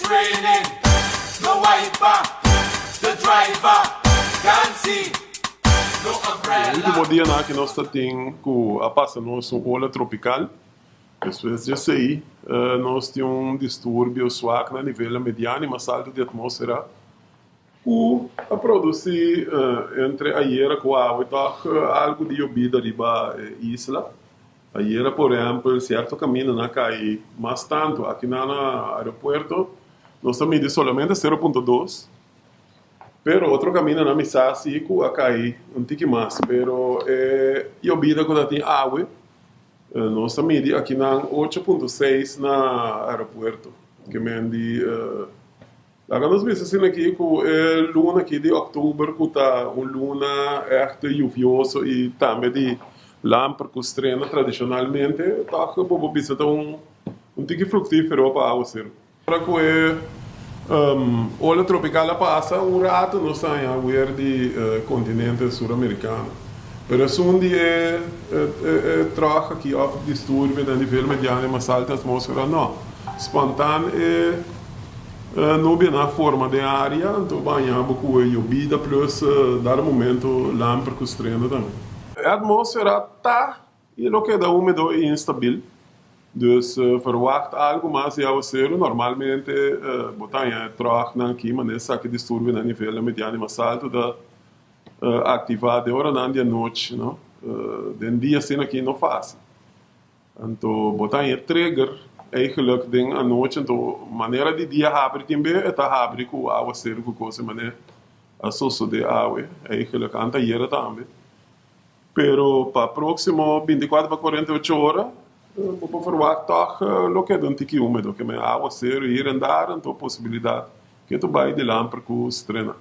raining, no wiper, the driver can see, no umbrella. O último dia que nós temos a passar nossa onda tropical, depois de sair, nós temos distúrbio suave no nível mediano e mais alto de atmosfera, a produzir entre a era com a água, algo de bebida riba isla. A era, por exemplo, certo caminho não cai mais tanto. Aqui no aeroporto, nós estamos somente 0,2. Pero outro caminho na Misasi, a cair um tique mais. Pero a bebida quando tem água, nós estamos aqui na 8,6 no aeroporto. Que mendi nós vemos assim aqui que luna aqui de outubro que tá luna echt lluvioso e também de lampar que estrena tradicionalmente tá que bobo visita tique fructífero para o ser. Para que olha tropical passa rato nós estamos a ver de continente sul-americano. Pero é dia traga aqui of distúrbio a nível mediano e mais alta atmosfera não. Espontâneo não bem na forma de área, então banhamos com a bebida, plus dar momento lampar com estrela também. A atmosfera está e o que é úmido e instável, então verwacht algo mais ao ser normalmente botanha troca aqui, mas nessa que distúrbio a nível mediano e mais alto da atividade hora na dia noite, não? Den dia assim aqui não faz. Então botanha trigger eigenlijk ding à noite, então maneira de dia abre também é abre com água ser com coisa maneira a soço de água eigenlijk anta era também. Pero para próximo 24 para 48 horas vou verwacht lo que é um tique úmido que a água ser ir andar então possibilidade que tu vai de lampar com estrena.